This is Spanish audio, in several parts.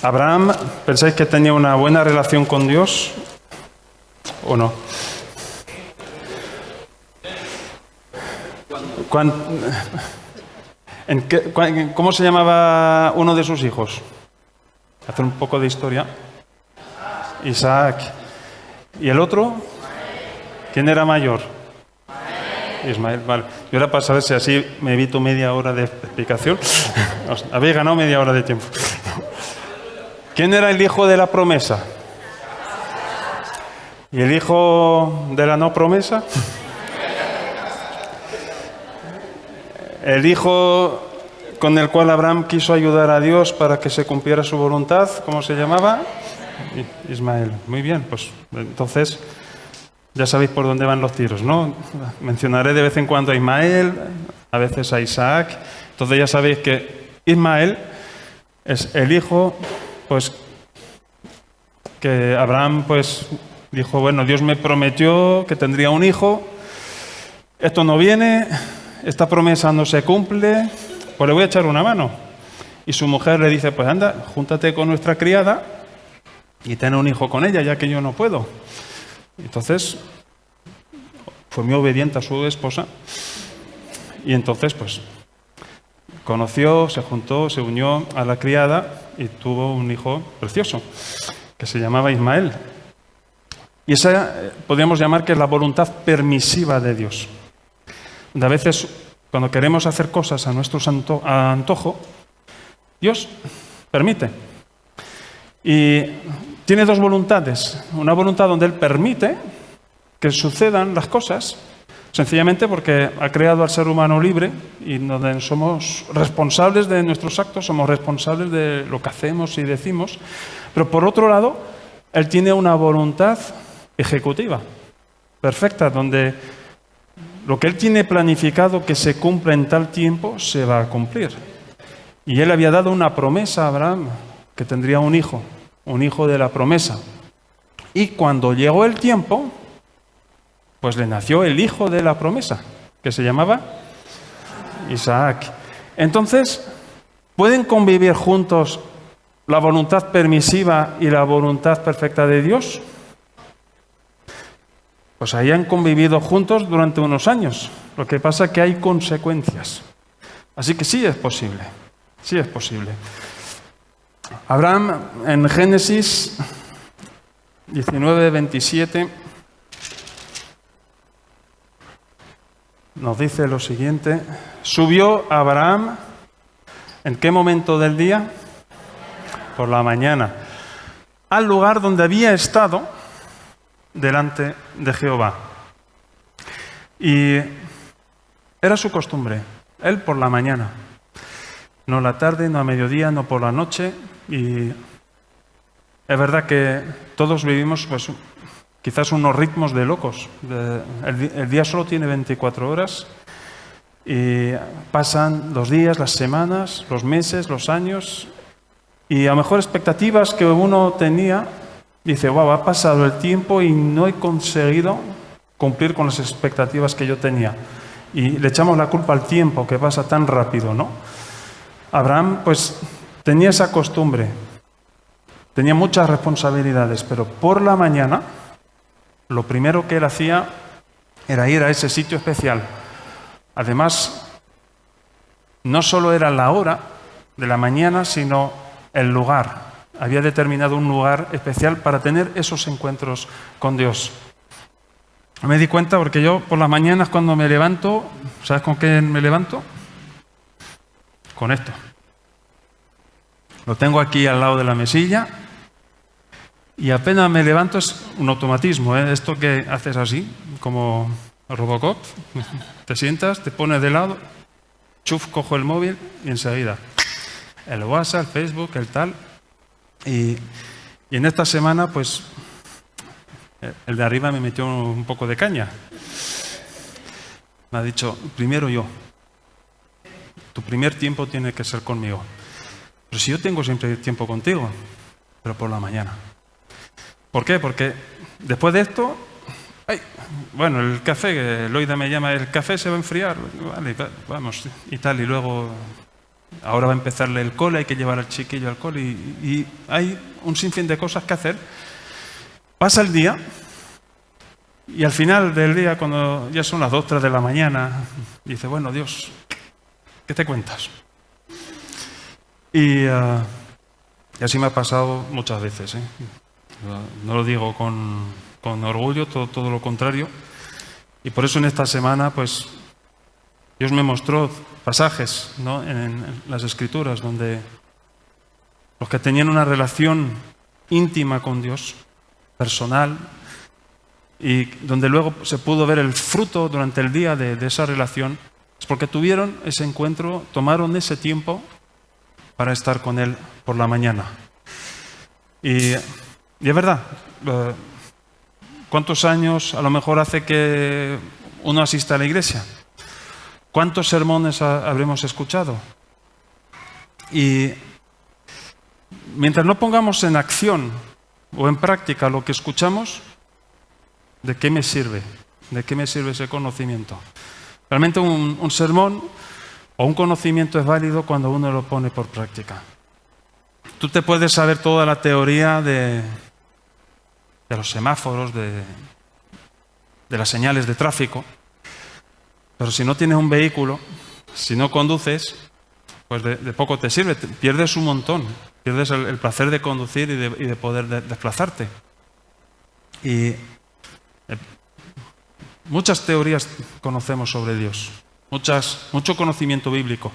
¿Abraham, pensáis que tenía una buena relación con Dios o no? ¿Cómo se llamaba uno de sus hijos? Hacer un poco de historia. Isaac. ¿Y el otro? ¿Quién era mayor? Ismael, vale. Y ahora para saber si así me evito media hora de explicación. Habéis ganado media hora de tiempo. ¿Quién era el hijo de la promesa? ¿Y el hijo de la no promesa? El hijo con el cual Abraham quiso ayudar a Dios para que se cumpliera su voluntad, ¿cómo se llamaba? Ismael. Muy bien, pues entonces ya sabéis por dónde van los tiros, ¿no? Mencionaré de vez en cuando a Ismael, a veces a Isaac. Entonces ya sabéis que Ismael es el hijo, pues, que Abraham, pues, dijo, bueno, Dios me prometió que tendría un hijo, esto no viene, esta promesa no se cumple, pues le voy a echar una mano. Y su mujer le dice, pues anda, júntate con nuestra criada y ten un hijo con ella, ya que yo no puedo. Entonces, fue muy obediente a su esposa y entonces, pues, conoció, se juntó, se unió a la criada y tuvo un hijo precioso, que se llamaba Ismael. Y esa podríamos llamar que es la voluntad permisiva de Dios. A veces, cuando queremos hacer cosas a nuestro antojo, Dios permite. Y tiene dos voluntades. Una voluntad donde Él permite que sucedan las cosas, sencillamente porque ha creado al ser humano libre y donde somos responsables de nuestros actos, somos responsables de lo que hacemos y decimos. Pero por otro lado, Él tiene una voluntad ejecutiva, perfecta, donde lo que Él tiene planificado que se cumpla en tal tiempo, se va a cumplir. Y Él había dado una promesa a Abraham, que tendría un hijo de la promesa. Y cuando llegó el tiempo, pues le nació el hijo de la promesa, que se llamaba Isaac. Entonces, ¿pueden convivir juntos la voluntad permisiva y la voluntad perfecta de Dios? Pues ahí han convivido juntos durante unos años. Lo que pasa es que hay consecuencias. Así que sí es posible. Sí es posible. Abraham, en Génesis 19:27, nos dice lo siguiente. Subió Abraham, ¿en qué momento del día? Por la mañana, al lugar donde había estado delante de Jehová. Y era su costumbre, él por la mañana, no la tarde, no a mediodía, no por la noche. Y es verdad que todos vivimos, pues, quizás unos ritmos de locos. El día solo tiene 24 horas y pasan los días, las semanas, los meses, los años, y a lo mejor expectativas que uno tenía, dice, wow, ha pasado el tiempo y no he conseguido cumplir con las expectativas que yo tenía. Y le echamos la culpa al tiempo, que pasa tan rápido, ¿no? Abraham, pues, tenía esa costumbre, tenía muchas responsabilidades, pero por la mañana, lo primero que él hacía era ir a ese sitio especial. Además, no solo era la hora de la mañana, sino el lugar. Había determinado un lugar especial para tener esos encuentros con Dios. Me di cuenta porque yo por las mañanas cuando me levanto, ¿sabes con qué me levanto? Con esto. Lo tengo aquí al lado de la mesilla y apenas me levanto es un automatismo, ¿eh? Esto que haces así, como Robocop, te sientas, te pones de lado, chuf, cojo el móvil y enseguida el WhatsApp, el Facebook, el tal. Y en esta semana, pues, el de arriba me metió un poco de caña. Me ha dicho, primero yo. Tu primer tiempo tiene que ser conmigo. Pero si yo tengo siempre tiempo contigo, pero por la mañana. ¿Por qué? Porque después de esto, bueno, el café, Loida me llama, el café se va a enfriar, vale, vamos, y tal, y luego Ahora va a empezarle el cole, hay que llevar al chiquillo al cole y hay un sinfín de cosas que hacer. Pasa el día y al final del día, cuando ya son las 2, 3 de la mañana, dice, bueno, Dios, ¿qué te cuentas? Y así me ha pasado muchas veces, ¿eh? No lo digo con orgullo, todo lo contrario. Y por eso en esta semana, pues, Dios me mostró pasajes, ¿no?, en las Escrituras donde los que tenían una relación íntima con Dios, personal, y donde luego se pudo ver el fruto durante el día de esa relación, es porque tuvieron ese encuentro, tomaron ese tiempo para estar con Él por la mañana. Y es verdad, ¿cuántos años a lo mejor hace que uno asista a la iglesia? ¿Cuántos sermones habremos escuchado? Y mientras no pongamos en acción o en práctica lo que escuchamos, ¿de qué me sirve? ¿De qué me sirve ese conocimiento? Realmente un sermón o un conocimiento es válido cuando uno lo pone por práctica. Tú te puedes saber toda la teoría de los semáforos, de las señales de tráfico, pero si no tienes un vehículo, si no conduces, pues de poco te sirve, pierdes un montón, pierdes el placer de conducir y de poder desplazarte. Y muchas teorías conocemos sobre Dios, mucho conocimiento bíblico.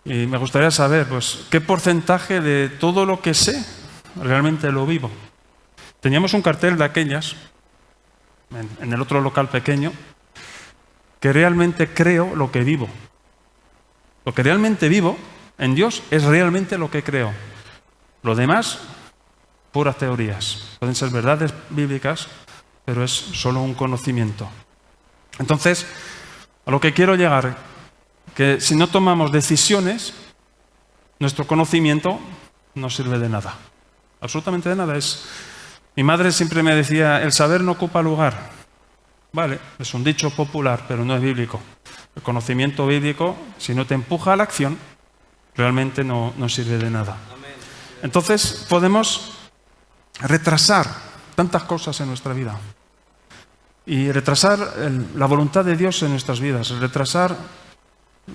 Y me gustaría saber, pues, qué porcentaje de todo lo que sé realmente lo vivo. Teníamos un cartel de aquellas, en el otro local pequeño, que realmente creo lo que vivo. Lo que realmente vivo en Dios es realmente lo que creo. Lo demás, puras teorías. Pueden ser verdades bíblicas, pero es solo un conocimiento. Entonces, a lo que quiero llegar, que si no tomamos decisiones, nuestro conocimiento no sirve de nada. Absolutamente de nada. Mi madre siempre me decía, el saber no ocupa lugar. Vale, es un dicho popular, pero no es bíblico. El conocimiento bíblico, si no te empuja a la acción, realmente no sirve de nada. Entonces, podemos retrasar tantas cosas en nuestra vida. Y retrasar la voluntad de Dios en nuestras vidas, retrasar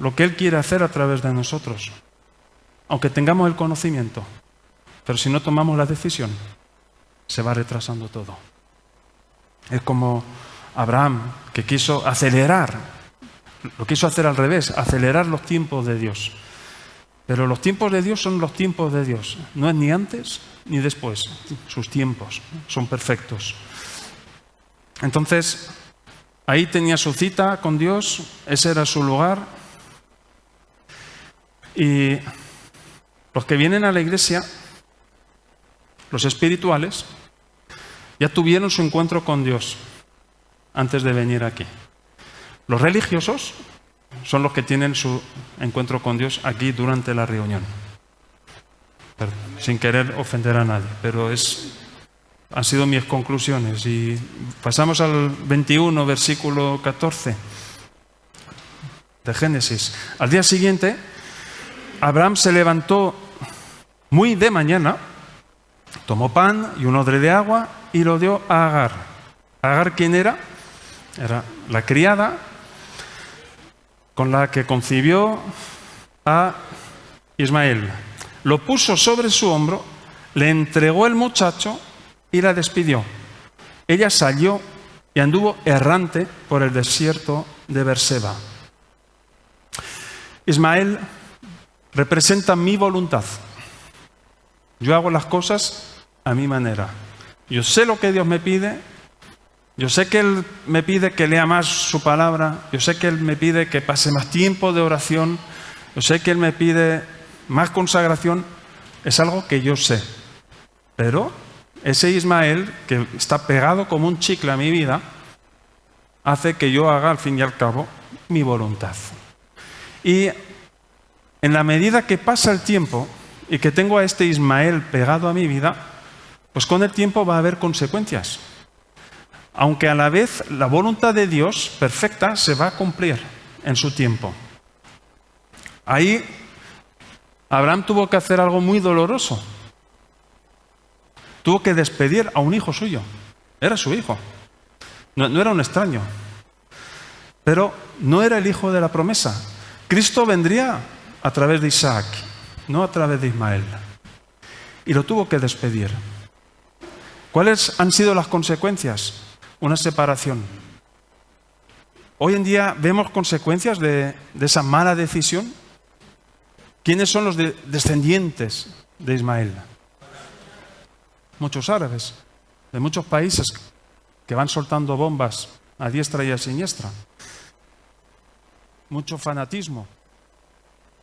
lo que Él quiere hacer a través de nosotros. Aunque tengamos el conocimiento, pero si no tomamos la decisión, se va retrasando todo. Es como Abraham, que quiso acelerar, lo quiso hacer al revés, acelerar los tiempos de Dios. Pero los tiempos de Dios son los tiempos de Dios. No es ni antes ni después. Sus tiempos son perfectos. Entonces, ahí tenía su cita con Dios, ese era su lugar. Y los que vienen a la iglesia, los espirituales, ya tuvieron su encuentro con Dios antes de venir aquí. Los religiosos son los que tienen su encuentro con Dios aquí durante la reunión. Sin querer ofender a nadie, pero han sido mis conclusiones. Y pasamos al 21, versículo 14 de Génesis. Al día siguiente, Abraham se levantó muy de mañana, tomó pan y un odre de agua y lo dio a Agar. ¿Agar quién era? Era la criada con la que concibió a Ismael. Lo puso sobre su hombro, le entregó el muchacho y la despidió. Ella salió y anduvo errante por el desierto de Berseba. Ismael representa mi voluntad. Yo hago las cosas a mi manera. Yo sé lo que Dios me pide. Yo sé que Él me pide que lea más su palabra. Yo sé que Él me pide que pase más tiempo de oración. Yo sé que Él me pide más consagración. Es algo que yo sé. Pero ese Ismael, que está pegado como un chicle a mi vida, hace que yo haga, al fin y al cabo, mi voluntad. Y en la medida que pasa el tiempo y que tengo a este Ismael pegado a mi vida, pues con el tiempo va a haber consecuencias. Aunque a la vez la voluntad de Dios perfecta se va a cumplir en su tiempo. Ahí Abraham tuvo que hacer algo muy doloroso. Tuvo que despedir a un hijo suyo. Era su hijo. No era un extraño. Pero no era el hijo de la promesa. Cristo vendría a través de Isaac, no a través de Ismael. Y lo tuvo que despedir. ¿Cuáles han sido las consecuencias? Una separación. Hoy en día vemos consecuencias de esa mala decisión. ¿Quiénes son los descendientes de Ismael? Muchos árabes, de muchos países que van soltando bombas a diestra y a siniestra. Mucho fanatismo.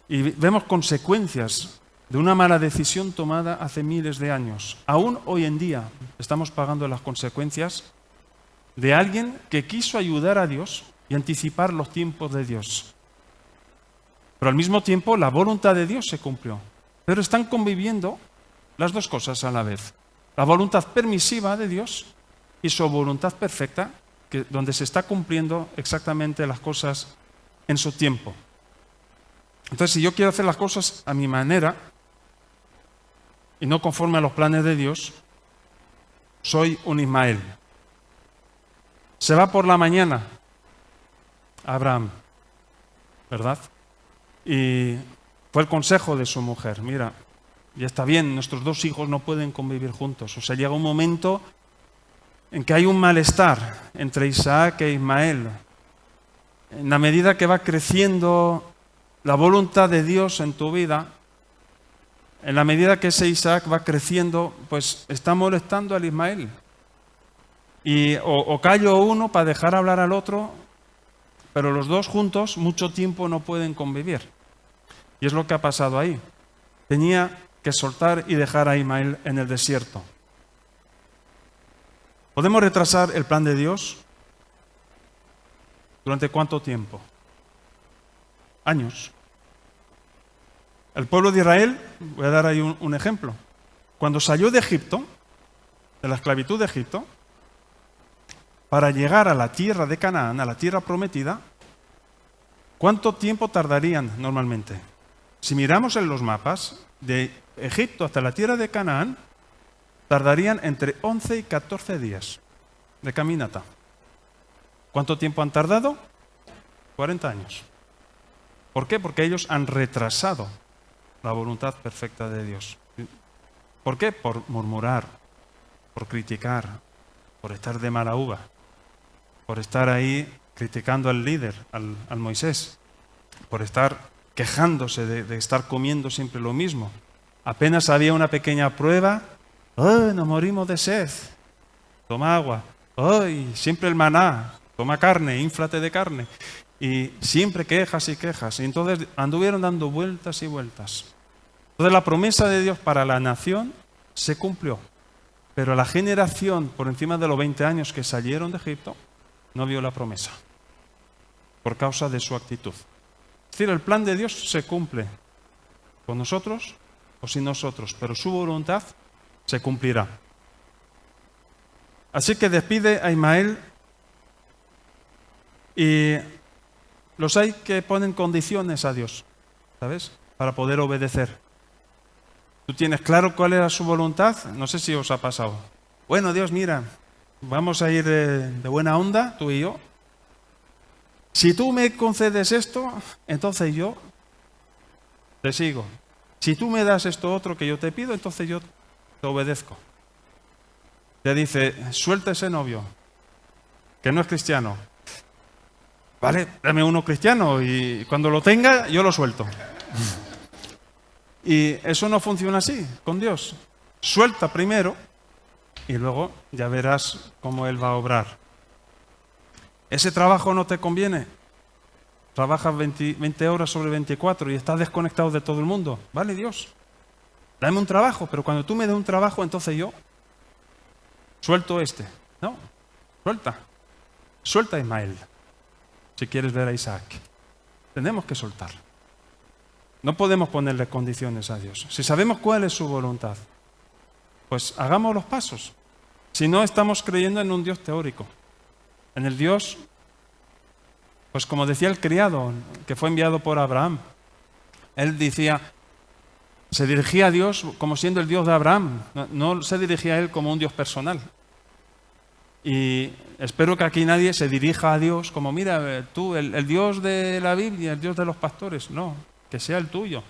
Y vemos consecuencias de una mala decisión tomada hace miles de años. Aún hoy en día estamos pagando las consecuencias de alguien que quiso ayudar a Dios y anticipar los tiempos de Dios. Pero al mismo tiempo la voluntad de Dios se cumplió. Pero están conviviendo las dos cosas a la vez. La voluntad permisiva de Dios y su voluntad perfecta, donde se está cumpliendo exactamente las cosas en su tiempo. Entonces, si yo quiero hacer las cosas a mi manera y no conforme a los planes de Dios, soy un Ismael. Se va por la mañana Abraham, ¿verdad? Y fue el consejo de su mujer: mira, ya está bien, nuestros dos hijos no pueden convivir juntos. O sea, llega un momento en que hay un malestar entre Isaac e Ismael. En la medida que va creciendo la voluntad de Dios en tu vida, en la medida que ese Isaac va creciendo, pues está molestando al Ismael. Y o callo uno para dejar hablar al otro, pero los dos juntos mucho tiempo no pueden convivir. Y es lo que ha pasado ahí. Tenía que soltar y dejar a Ismael en el desierto. ¿Podemos retrasar el plan de Dios? ¿Durante cuánto tiempo? Años. El pueblo de Israel, voy a dar ahí un ejemplo. Cuando salió de Egipto, de la esclavitud de Egipto, para llegar a la tierra de Canaán, a la tierra prometida, ¿cuánto tiempo tardarían normalmente? Si miramos en los mapas, de Egipto hasta la tierra de Canaán, tardarían entre 11 y 14 días de caminata. ¿Cuánto tiempo han tardado? 40 años. ¿Por qué? Porque ellos han retrasado la voluntad perfecta de Dios. ¿Por qué? Por murmurar, por criticar, por estar de mala uva, por estar ahí criticando al líder, al Moisés, por estar quejándose de estar comiendo siempre lo mismo. Apenas había una pequeña prueba, ¡ay, nos morimos de sed! Toma agua. ¡Ay, siempre el maná! Toma carne, inflate de carne. Y siempre quejas y quejas. Y entonces anduvieron dando vueltas y vueltas. Entonces la promesa de Dios para la nación se cumplió. Pero la generación por encima de los 20 años que salieron de Egipto no vio la promesa. Por causa de su actitud. Es decir, el plan de Dios se cumple con nosotros o sin nosotros, pero su voluntad se cumplirá. Así que despide a Ismael y los hay que ponen condiciones a Dios, ¿sabes? Para poder obedecer. ¿Tú tienes claro cuál era su voluntad? No sé si os ha pasado. Bueno, Dios, mira, vamos a ir de buena onda, tú y yo. Si tú me concedes esto, entonces yo te sigo. Si tú me das esto otro que yo te pido, entonces yo te obedezco. Te dice, suelta ese novio, que no es cristiano. Vale, dame uno cristiano y cuando lo tenga, yo lo suelto. Y eso no funciona así con Dios. Suelta primero y luego ya verás cómo Él va a obrar. ¿Ese trabajo no te conviene? Trabajas 20 horas sobre 24 y estás desconectado de todo el mundo. Vale, Dios, dame un trabajo, pero cuando tú me des un trabajo, entonces yo suelto este. No, suelta a Ismael, si quieres ver a Isaac. Tenemos que soltar. No podemos ponerle condiciones a Dios. Si sabemos cuál es su voluntad, pues hagamos los pasos. Si no, estamos creyendo en un Dios teórico. En el Dios, pues como decía el criado que fue enviado por Abraham, él decía, se dirigía a Dios como siendo el Dios de Abraham, no se dirigía a Él como un Dios personal. Y espero que aquí nadie se dirija a Dios como, mira, tú, el Dios de la Biblia, el Dios de los pastores. No, que sea el tuyo.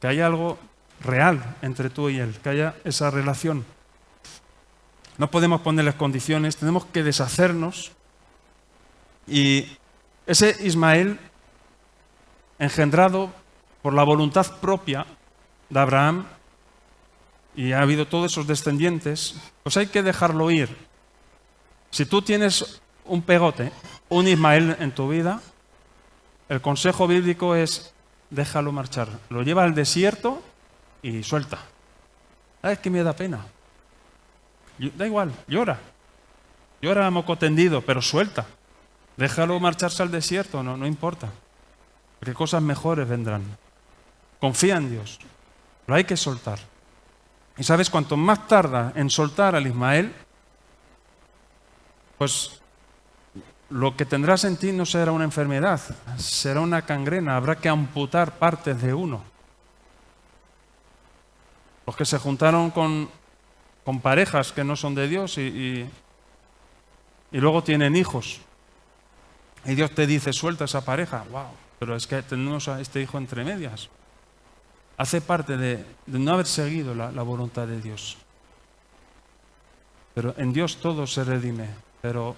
Que haya algo real entre tú y Él, que haya esa relación. No podemos ponerles condiciones, tenemos que deshacernos. Y ese Ismael, engendrado por la voluntad propia de Abraham, y ha habido todos esos descendientes, pues hay que dejarlo ir. Si tú tienes un pegote, un Ismael en tu vida, el consejo bíblico es déjalo marchar. Lo lleva al desierto y suelta. Es que me da pena. Da igual, llora. Llora a moco tendido, pero suelta. Déjalo marcharse al desierto, no importa. Porque cosas mejores vendrán. Confía en Dios. Lo hay que soltar. Y sabes, cuanto más tarda en soltar al Ismael, pues lo que tendrás en ti no será una enfermedad, será una gangrena, habrá que amputar partes de uno. Los que se juntaron con parejas que no son de Dios y luego tienen hijos. Y Dios te dice, suelta esa pareja. ¡Wow! Pero es que tenemos a este hijo entre medias. Hace parte de no haber seguido la voluntad de Dios. Pero en Dios todo se redime. Pero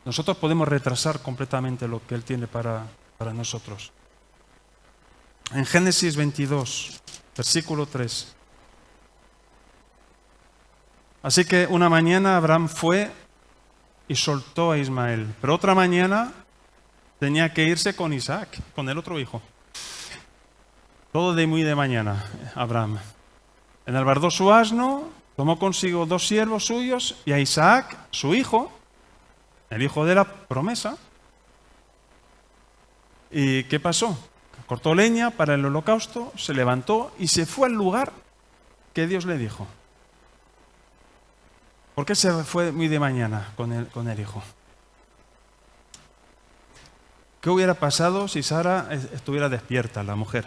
nosotros podemos retrasar completamente lo que Él tiene para nosotros. En Génesis 22, versículo 3. Así que una mañana Abraham fue y soltó a Ismael. Pero otra mañana tenía que irse con Isaac, con el otro hijo. Todo de muy de mañana, Abraham. Enalbardó su asno, tomó consigo 2 siervos suyos y a Isaac, su hijo, el hijo de la promesa. ¿Y qué pasó? Cortó leña para el holocausto, se levantó y se fue al lugar que Dios le dijo. ¿Por qué se fue muy de mañana con el hijo? ¿Qué hubiera pasado si Sara estuviera despierta, la mujer?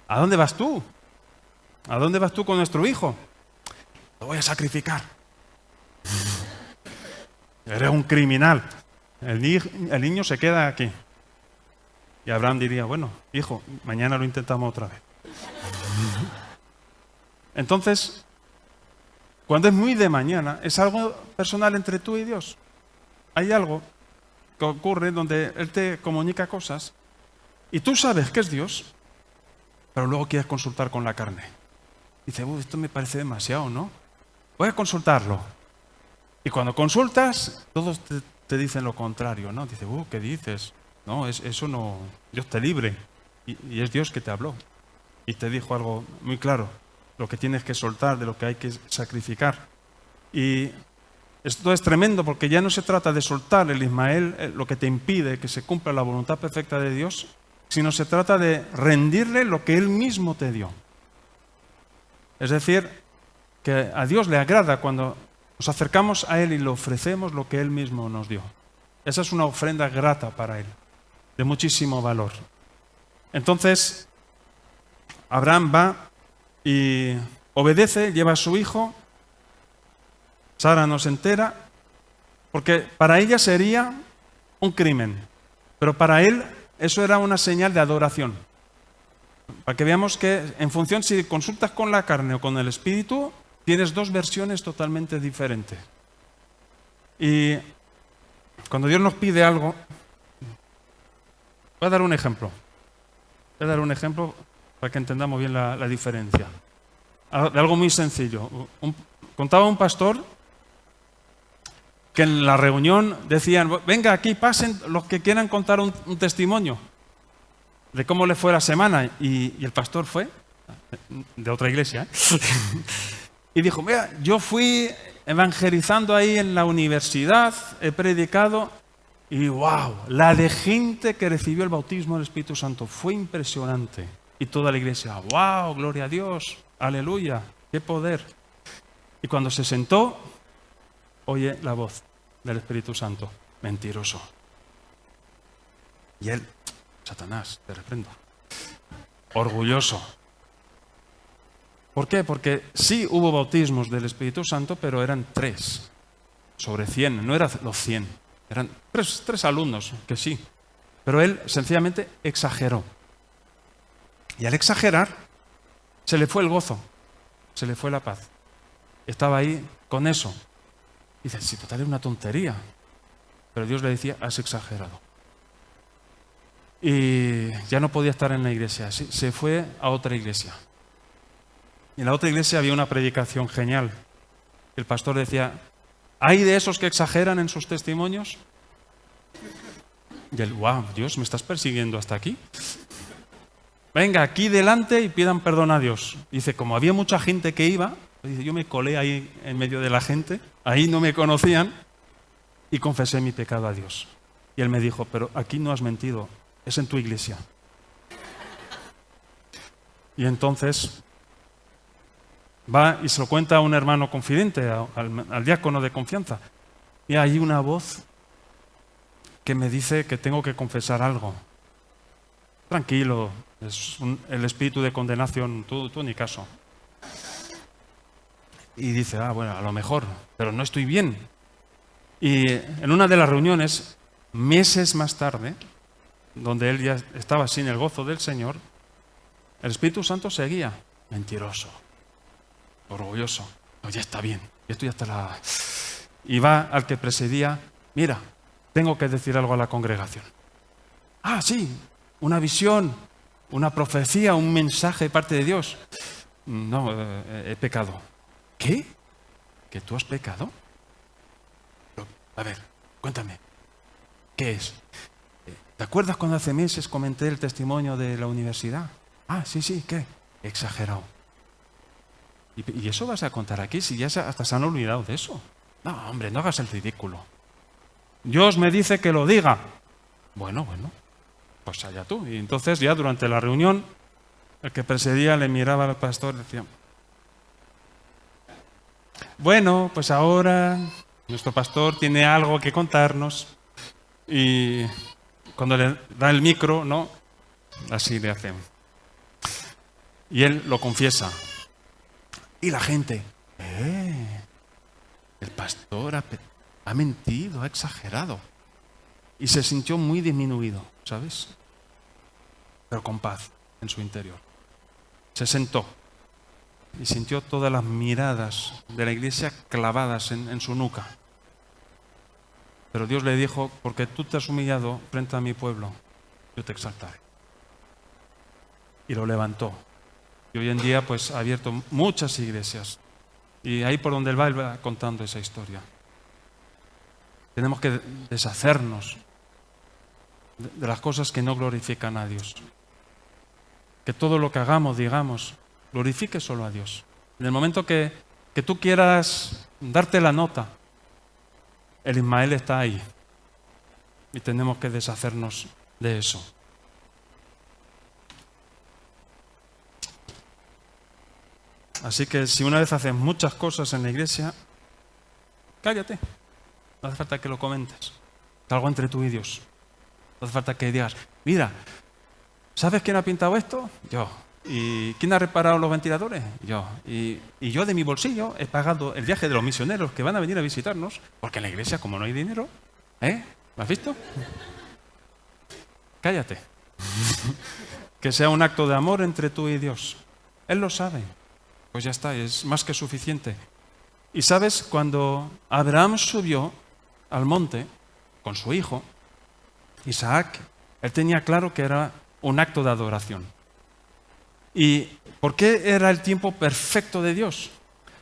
¿A dónde vas tú? ¿A dónde vas tú con nuestro hijo? Lo voy a sacrificar. Eres un criminal. El niño se queda aquí. Y Abraham diría, bueno, hijo, mañana lo intentamos otra vez. Entonces, cuando es muy de mañana, es algo personal entre tú y Dios. Hay algo que ocurre donde Él te comunica cosas y tú sabes que es Dios, pero luego quieres consultar con la carne. Dice, esto me parece demasiado, ¿no? Voy a consultarlo. Y cuando consultas, todos te dicen lo contrario, ¿no? Dice, ¿qué dices? No, eso no, Dios te libre. Y es Dios que te habló. Y te dijo algo muy claro, lo que tienes que soltar, de lo que hay que sacrificar. Y esto es tremendo porque ya no se trata de soltar el Ismael, lo que te impide que se cumpla la voluntad perfecta de Dios, sino se trata de rendirle lo que Él mismo te dio. Es decir, que a Dios le agrada cuando nos acercamos a Él y le ofrecemos lo que Él mismo nos dio. Esa es una ofrenda grata para Él, de muchísimo valor. Entonces, Abraham va y obedece, lleva a su hijo. Sara no se entera, porque para ella sería un crimen, pero para él eso era una señal de adoración. Para que veamos que en función si consultas con la carne o con el espíritu, tienes 2 versiones totalmente diferentes. Y cuando Dios nos pide algo, voy a dar un ejemplo. Voy a dar un ejemplo para que entendamos bien la diferencia. De algo muy sencillo. Contaba un pastor que en la reunión decían, venga aquí, pasen los que quieran contar un testimonio de cómo le fue la semana. Y el pastor fue, de otra iglesia, y dijo, mira, yo fui evangelizando ahí en la universidad, he predicado, y wow, la de gente que recibió el bautismo del Espíritu Santo fue impresionante. Y toda la iglesia, wow, gloria a Dios, aleluya, qué poder. Y cuando se sentó, oye la voz del Espíritu Santo, mentiroso. Y él, Satanás, te reprendo. orgulloso. ¿Por qué? Porque sí hubo bautismos del Espíritu Santo, pero eran 3 sobre 100, no eran los 100. Eran tres alumnos, que sí. Pero él sencillamente exageró. Y al exagerar, se le fue el gozo, se le fue la paz. Estaba ahí con eso. Y dice, sí, total, es una tontería. Pero Dios le decía, has exagerado. Y ya no podía estar en la iglesia. Se fue a otra iglesia. Y en la otra iglesia había una predicación genial. El pastor decía, ¿hay de esos que exageran en sus testimonios? Y él, wow, Dios, ¿me estás persiguiendo hasta aquí? Venga, aquí delante y pidan perdón a Dios. Dice, como había mucha gente que iba, dice, yo me colé ahí en medio de la gente, ahí no me conocían, y confesé mi pecado a Dios. Y él me dijo, pero aquí no has mentido, es en tu iglesia. Y entonces va y se lo cuenta a un hermano confidente, al diácono de confianza. Y hay una voz que me dice que tengo que confesar algo. Tranquilo, es el espíritu de condenación, tú ni caso. Y dice, bueno, a lo mejor, pero no estoy bien. Y en una de las reuniones, meses más tarde, donde él ya estaba sin el gozo del Señor, el Espíritu Santo seguía, mentiroso, orgulloso. No, ya está bien, esto ya está. Y va al que presidía, mira, tengo que decir algo a la congregación. Sí, una visión, una profecía, un mensaje de parte de Dios. No, he pecado. ¿Qué? ¿Que tú has pecado? A ver, cuéntame, ¿qué es? ¿Te acuerdas cuando hace meses comenté el testimonio de la universidad? Sí, ¿qué? He exagerado. ¿Y eso vas a contar aquí? Si ya hasta se han olvidado de eso. No, hombre, no hagas el ridículo. Dios me dice que lo diga. Bueno, pues allá tú. Y entonces ya durante la reunión, el que presidía le miraba al pastor y decía, bueno, pues ahora nuestro pastor tiene algo que contarnos. Y cuando le da el micro, ¿no? Así le hace. Y él lo confiesa. Y la gente, el pastor ha mentido, ha exagerado. Y se sintió muy disminuido, ¿sabes? Pero con paz en su interior. Se sentó y sintió todas las miradas de la iglesia clavadas en su nuca. Pero Dios le dijo, porque tú te has humillado frente a mi pueblo, yo te exaltaré. Y lo levantó. Y hoy en día pues ha abierto muchas iglesias. Y ahí por donde él va contando esa historia. Tenemos que deshacernos de las cosas que no glorifican a Dios. Que todo lo que hagamos, digamos, glorifique solo a Dios. En el momento que tú quieras darte la nota, el Ismael está ahí. Y tenemos que deshacernos de eso. Así que si una vez haces muchas cosas en la iglesia, cállate. No hace falta que lo comentes. Es algo entre tú y Dios. No hace falta que digas, mira, ¿sabes quién ha pintado esto? Yo. ¿Y quién ha reparado los ventiladores? Yo. Y yo de mi bolsillo he pagado el viaje de los misioneros que van a venir a visitarnos, porque en la iglesia, como no hay dinero, ¿lo has visto? Cállate. Que sea un acto de amor entre tú y Dios. Él lo sabe. Pues ya está, es más que suficiente. Y sabes, cuando Abraham subió al monte con su hijo, Isaac, él tenía claro que era un acto de adoración. ¿Y por qué era el tiempo perfecto de Dios?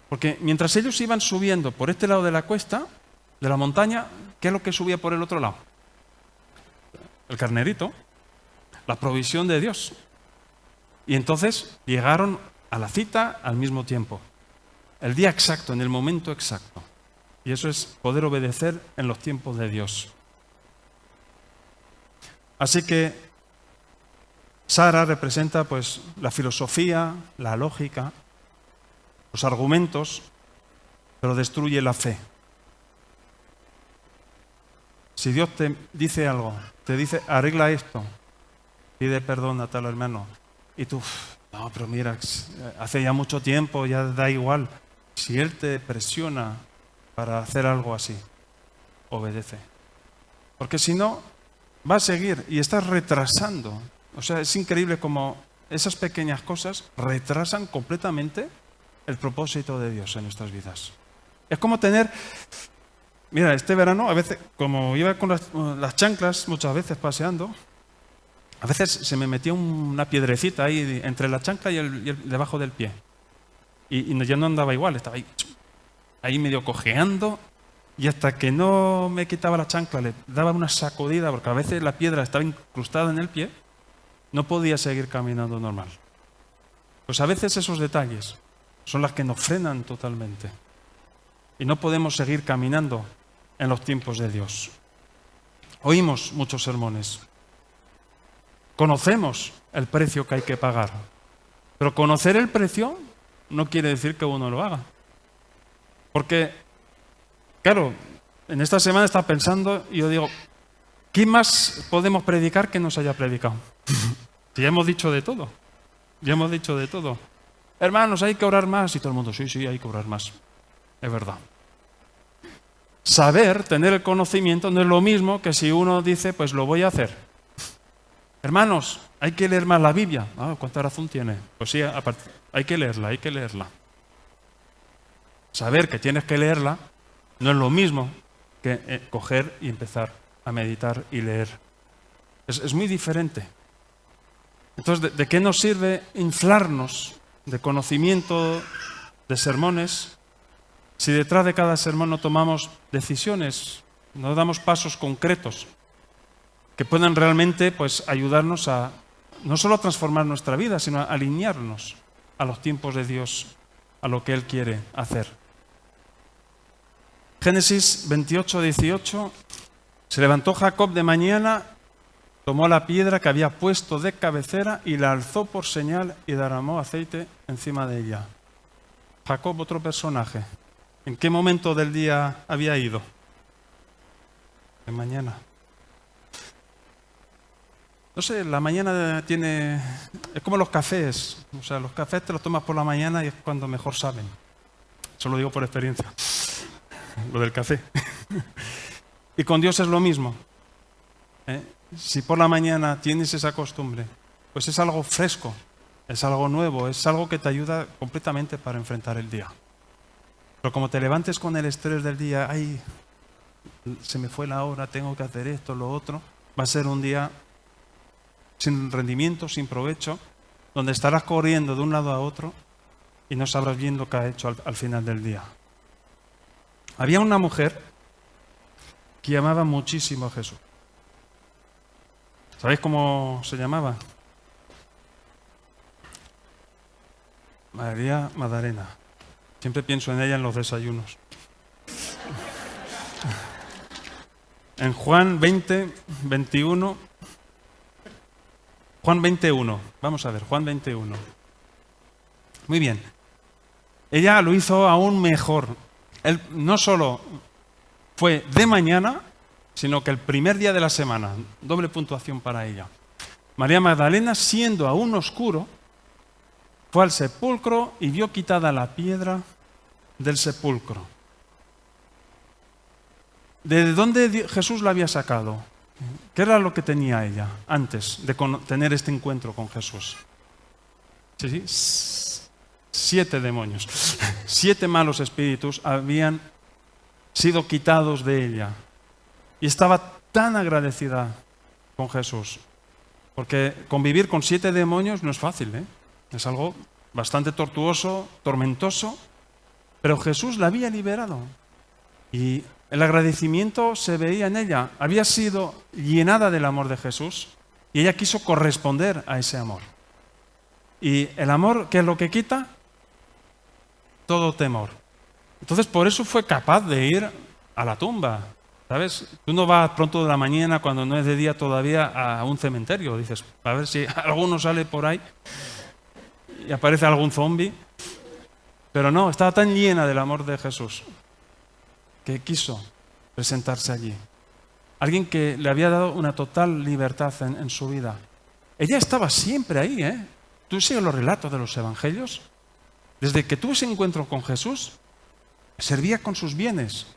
Porque mientras ellos iban subiendo por este lado de la cuesta, de la montaña, ¿qué es lo que subía por el otro lado? El carnerito, la provisión de Dios. Y entonces llegaron a la cita al mismo tiempo. El día exacto, en el momento exacto. Y eso es poder obedecer en los tiempos de Dios. Así que Sara representa pues la filosofía, la lógica, los argumentos, pero destruye la fe. Si Dios te dice algo, te dice arregla esto, pide perdón a tal hermano, y tú, no, pero mira, hace ya mucho tiempo, ya da igual. Si Él te presiona para hacer algo así, obedece. Porque si no, va a seguir y estás retrasando. O sea, es increíble cómo esas pequeñas cosas retrasan completamente el propósito de Dios en nuestras vidas. Es como tener... Mira, este verano, a veces, como iba con las chanclas muchas veces paseando, a veces se me metía una piedrecita ahí entre la chancla y el debajo del pie. Y ya no andaba igual, estaba ahí medio cojeando, y hasta que no me quitaba la chancla, le daba una sacudida, porque a veces la piedra estaba incrustada en el pie, no podía seguir caminando normal. Pues a veces esos detalles son las que nos frenan totalmente. Y no podemos seguir caminando en los tiempos de Dios. Oímos muchos sermones. Conocemos el precio que hay que pagar. Pero conocer el precio no quiere decir que uno lo haga. Porque, claro, en esta semana estaba pensando y yo digo, ¿qué más podemos predicar que no se haya predicado? Ya hemos dicho de todo. Ya hemos dicho de todo. Hermanos, hay que orar más. Y todo el mundo, sí, hay que orar más. Es verdad. Saber, tener el conocimiento, no es lo mismo que si uno dice, pues lo voy a hacer. Hermanos, hay que leer más la Biblia. ¿Cuánta razón tiene? Pues sí, hay que leerla. Saber que tienes que leerla no es lo mismo que coger y empezar a meditar y leer. Es muy diferente. Entonces, ¿de qué nos sirve inflarnos de conocimiento, de sermones, si detrás de cada sermón no tomamos decisiones, no damos pasos concretos que puedan realmente pues, ayudarnos a no solo a transformar nuestra vida, sino a alinearnos a los tiempos de Dios, a lo que Él quiere hacer? Génesis 28, 18. Se levantó Jacob de mañana, tomó la piedra que había puesto de cabecera y la alzó por señal y derramó aceite encima de ella. Jacob, otro personaje. ¿En qué momento del día había ido? De mañana. No sé, la mañana tiene... Es como los cafés. O sea, los cafés te los tomas por la mañana y es cuando mejor saben. Eso lo digo por experiencia. Lo del café. Y con Dios es lo mismo. Si por la mañana tienes esa costumbre, pues es algo fresco, es algo nuevo, es algo que te ayuda completamente para enfrentar el día. Pero como te levantes con el estrés del día, ay, se me fue la hora, tengo que hacer esto, lo otro, va a ser un día sin rendimiento, sin provecho, donde estarás corriendo de un lado a otro y no sabrás bien lo que ha hecho al final del día. Había una mujer que amaba muchísimo a Jesús. ¿Sabéis cómo se llamaba? María Magdalena. Siempre pienso en ella en los desayunos. En Juan 20, 21. Juan 21. Vamos a ver, Juan 21. Muy bien. Ella lo hizo aún mejor. Él no solo fue de mañana, sino que el primer día de la semana. Doble puntuación para ella. María Magdalena, siendo aún oscuro, fue al sepulcro y vio quitada la piedra del sepulcro. ¿De dónde Jesús la había sacado? ¿Qué era lo que tenía ella antes de tener este encuentro con Jesús? Sí, 7 demonios, 7 malos espíritus habían sido quitados de ella. Y estaba tan agradecida con Jesús. Porque convivir con 7 demonios no es fácil, ¿eh? Es algo bastante tortuoso, tormentoso, pero Jesús la había liberado y el agradecimiento se veía en ella. Había sido llenada del amor de Jesús y ella quiso corresponder a ese amor. Y el amor, ¿qué es lo que quita? Todo temor. Entonces por eso fue capaz de ir a la tumba. ¿Sabes? Tú no vas pronto de la mañana cuando no es de día todavía a un cementerio. Dices, a ver si alguno sale por ahí y aparece algún zombi. Pero no, estaba tan llena del amor de Jesús que quiso presentarse allí. Alguien que le había dado una total libertad en su vida. Ella estaba siempre ahí, ¿eh? tú sigues los relatos de los evangelios. Desde que tuvo ese encuentro con Jesús, servía con sus bienes.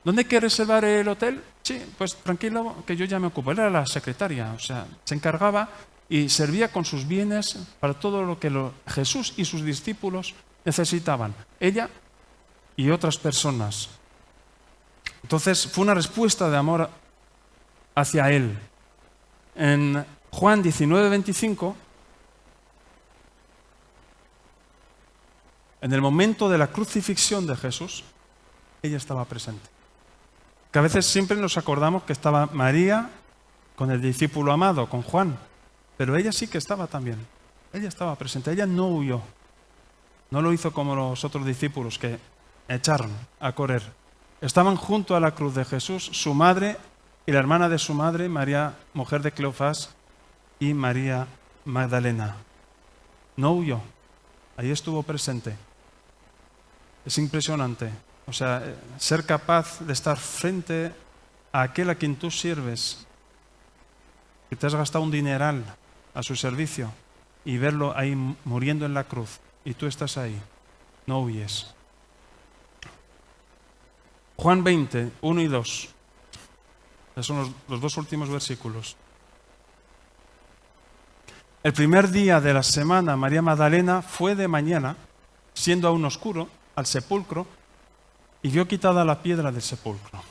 ¿Dónde quieres reservar el hotel? Sí, pues tranquilo, que yo ya me ocupo. Era la secretaria, o sea, se encargaba y servía con sus bienes para todo lo que Jesús y sus discípulos necesitaban. Ella y otras personas. Entonces, fue una respuesta de amor hacia Él. En Juan 19:25, en el momento de la crucifixión de Jesús, ella estaba presente. Que a veces siempre nos acordamos que estaba María con el discípulo amado, con Juan, pero ella sí que estaba también. Ella estaba presente, ella no huyó. No lo hizo como los otros discípulos que echaron a correr. Estaban junto a la cruz de Jesús, su madre y la hermana de su madre, María, mujer de Cleofás, y María Magdalena. No huyó, ahí estuvo presente. Es impresionante. O sea, ser capaz de estar frente a aquel a quien tú sirves, que te has gastado un dineral a su servicio, y verlo ahí muriendo en la cruz, y tú estás ahí, no huyes. Juan 20, 1 y 2. Esos son los dos últimos versículos. El primer día de la semana, María Magdalena fue de mañana, siendo aún oscuro, al sepulcro, y vio quitada la piedra del sepulcro.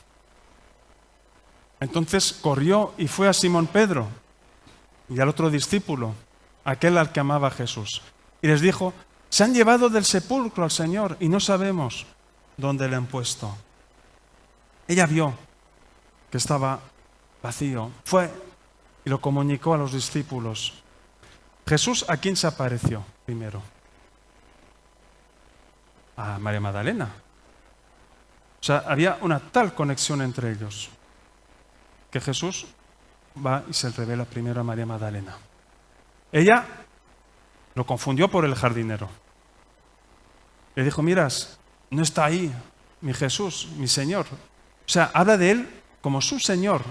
Entonces corrió y fue a Simón Pedro y al otro discípulo, aquel al que amaba Jesús, y les dijo: se han llevado del sepulcro al Señor y no sabemos dónde le han puesto. Ella vio que estaba vacío, fue y lo comunicó a los discípulos. Jesús, ¿a quién se apareció primero? A María Magdalena. O sea, había una tal conexión entre ellos que Jesús va y se revela primero a María Magdalena. Ella lo confundió por el jardinero. Le dijo: miras, no está ahí mi Jesús, mi Señor. O sea, habla de él como su Señor,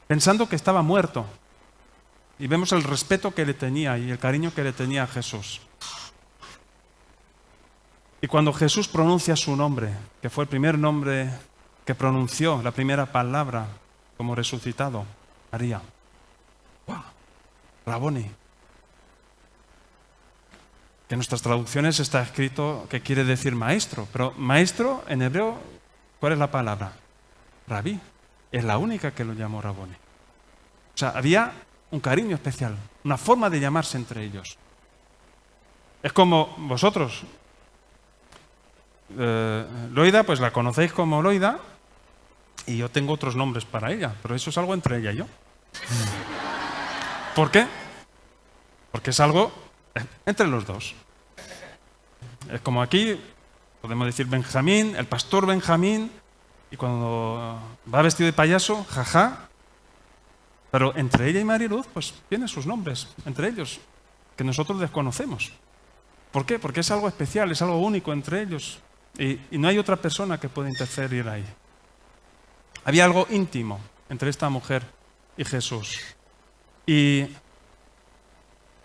pensando que estaba muerto. Y vemos el respeto que le tenía y el cariño que le tenía a Jesús. Y cuando Jesús pronuncia su nombre, que fue el primer nombre que pronunció, la primera palabra como resucitado, María. ¡Wow! Raboni. Que en nuestras traducciones está escrito que quiere decir maestro, pero maestro en hebreo, ¿cuál es la palabra? Rabí. Es la única que lo llamó Raboni. O sea, había un cariño especial, una forma de llamarse entre ellos. Es como vosotros. Loida, pues la conocéis como Loida, y yo tengo otros nombres para ella, pero eso es algo entre ella y yo. ¿Por qué? Porque es algo entre los dos. Es como aquí, podemos decir Benjamín, el pastor Benjamín, y cuando va vestido de payaso, jaja. Pero entre ella y Mariluz, pues tienen sus nombres, entre ellos, que nosotros desconocemos. ¿Por qué? Porque es algo especial, es algo único entre ellos. Y no hay otra persona que pueda interferir ahí. Había algo íntimo entre esta mujer y Jesús. ¿Y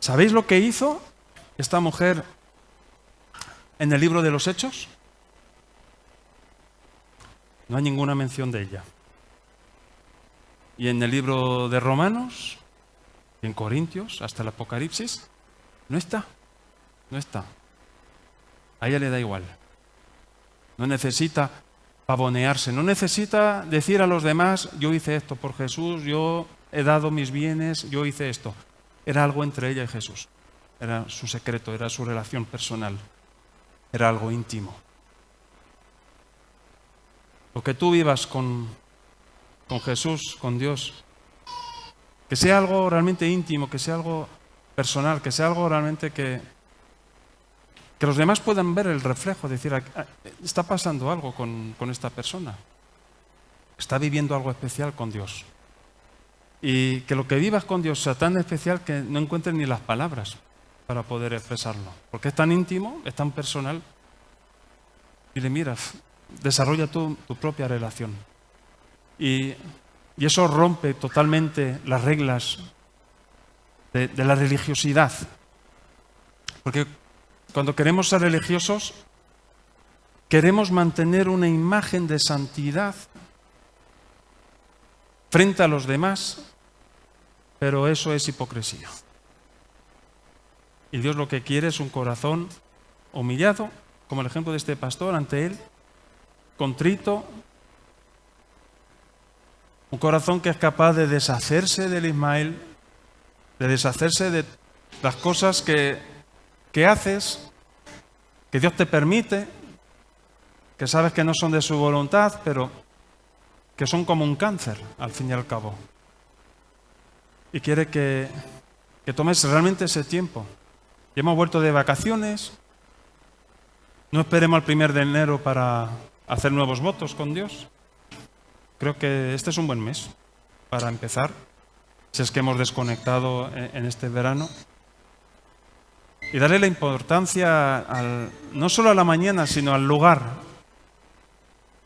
sabéis lo que hizo esta mujer en el libro de los Hechos? No hay ninguna mención de ella. Y en el libro de Romanos, y en Corintios, hasta el Apocalipsis, no está. No está. A ella le da igual. No necesita pavonearse, no necesita decir a los demás: yo hice esto por Jesús, yo he dado mis bienes, yo hice esto. Era algo entre ella y Jesús. Era su secreto, era su relación personal. Era algo íntimo. Lo que tú vivas con Jesús, con Dios, que sea algo realmente íntimo, que sea algo personal, que sea algo realmente que los demás puedan ver el reflejo, decir: está pasando algo con esta persona, está viviendo algo especial con Dios. Y que lo que vivas con Dios sea tan especial que no encuentres ni las palabras para poder expresarlo, porque es tan íntimo, es tan personal. Y le miras, desarrolla tu propia relación. Y eso rompe totalmente las reglas de la religiosidad. Porque cuando queremos ser religiosos, queremos mantener una imagen de santidad frente a los demás, pero eso es hipocresía. Y Dios lo que quiere es un corazón humillado, como el ejemplo de este pastor ante Él, contrito, un corazón que es capaz de deshacerse del Ismael, de deshacerse de las cosas que haces, que Dios te permite, que sabes que no son de su voluntad, pero que son como un cáncer, al fin y al cabo. Y quiere que tomes realmente ese tiempo. Ya hemos vuelto de vacaciones, no esperemos al 1 de enero para hacer nuevos votos con Dios. Creo que este es un buen mes para empezar, si es que hemos desconectado en este verano. Y darle la importancia no solo a la mañana, sino al lugar.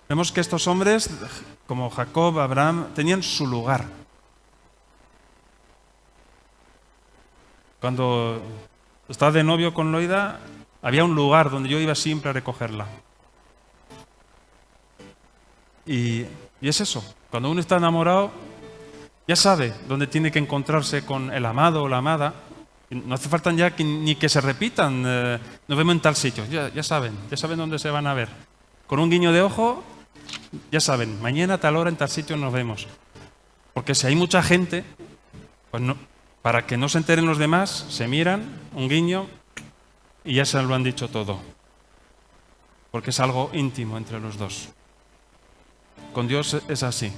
Vemos que estos hombres, como Jacob, Abraham, tenían su lugar. Cuando estaba de novio con Loida, había un lugar donde yo iba siempre a recogerla. Y es eso, cuando uno está enamorado, ya sabe dónde tiene que encontrarse con el amado o la amada. No hace falta ya ni que se repitan, nos vemos en tal sitio, ya saben dónde se van a ver. Con un guiño de ojo, ya saben, mañana a tal hora en tal sitio nos vemos. Porque si hay mucha gente, pues no, para que no se enteren los demás, se miran, un guiño, y ya se lo han dicho todo. Porque es algo íntimo entre los dos. Con Dios es así.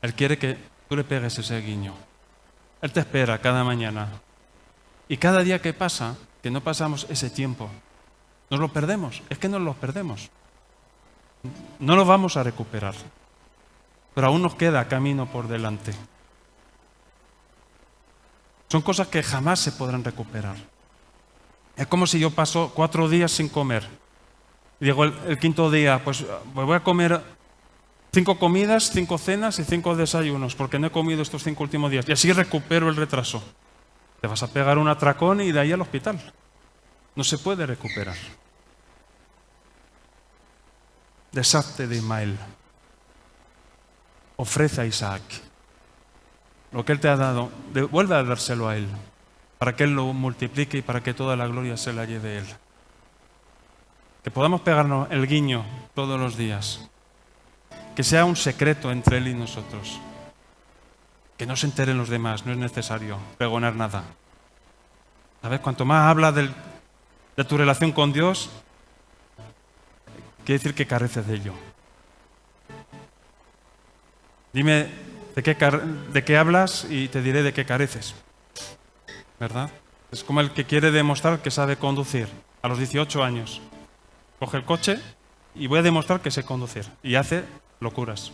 Él quiere que tú le pegues ese guiño. Él te espera cada mañana. Y cada día que pasa, que no pasamos ese tiempo, nos lo perdemos. Es que nos lo perdemos. No lo vamos a recuperar. Pero aún nos queda camino por delante. Son cosas que jamás se podrán recuperar. Es como si yo paso 4 días sin comer. Y digo el quinto día, pues voy a comer 5 comidas, 5 cenas y 5 desayunos, porque no he comido estos 5 últimos días. Y así recupero el retraso. Te vas a pegar un atracón y de ahí al hospital. No se puede recuperar. Deshazte de Ismael. Ofrece a Isaac. Lo que Él te ha dado, vuelve a dárselo a Él, para que Él lo multiplique y para que toda la gloria se la lleve Él. Que podamos pegarnos el guiño todos los días. Que sea un secreto entre Él y nosotros. Que no se enteren los demás, no es necesario pregonar nada. ¿Sabes? Cuanto más hablas de tu relación con Dios, quiere decir que careces de ello. Dime de qué hablas y te diré de qué careces. ¿Verdad? Es como el que quiere demostrar que sabe conducir a los 18 años. Coge el coche y voy a demostrar que sé conducir. Y hace locuras.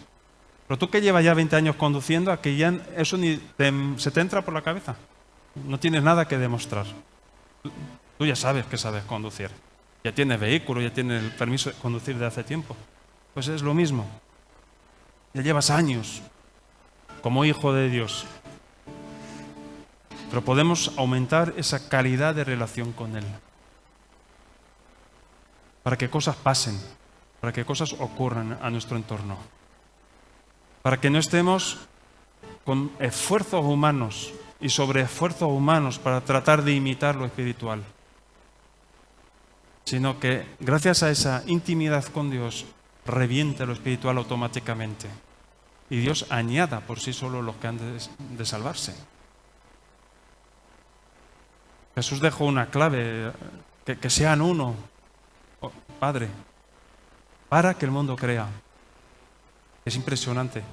Pero tú que llevas ya 20 años conduciendo, a que ya eso ni se te entra por la cabeza. No tienes nada que demostrar. Tú ya sabes que sabes conducir. Ya tienes vehículo, ya tienes el permiso de conducir de hace tiempo. Pues es lo mismo. Ya llevas años como hijo de Dios. Pero podemos aumentar esa calidad de relación con Él. Para que cosas pasen, para que cosas ocurran a nuestro entorno. Para que no estemos con esfuerzos humanos y sobre esfuerzos humanos para tratar de imitar lo espiritual. Sino que gracias a esa intimidad con Dios reviente lo espiritual automáticamente. Y Dios añada por sí solo los que han de salvarse. Jesús dejó una clave, que sean uno, Padre, para que el mundo crea. Es impresionante.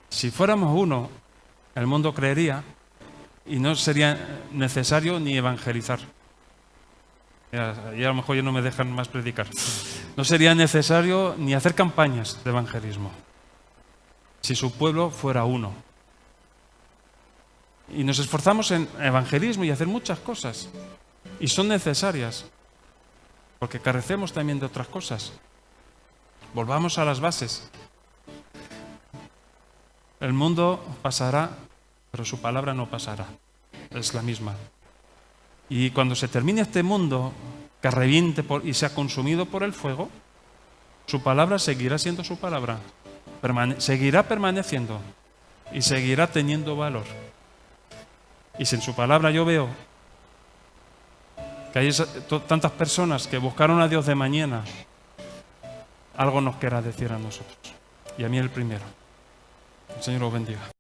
Si fuéramos uno, el mundo creería y no sería necesario ni evangelizar. Y a lo mejor ya no me dejan más predicar. No sería necesario ni hacer campañas de evangelismo. Si su pueblo fuera uno. Y nos esforzamos en evangelismo y hacer muchas cosas. Y son necesarias. Porque carecemos también de otras cosas. Volvamos a las bases. El mundo pasará, pero su palabra no pasará. Es la misma. Y cuando se termine este mundo, que reviente y sea consumido por el fuego, su palabra seguirá siendo su palabra, seguirá permaneciendo y seguirá teniendo valor. Y si en su palabra yo veo que hay tantas personas que buscaron a Dios de mañana, algo nos querrá decir a nosotros. Y a mí el primero. El Señor os bendiga.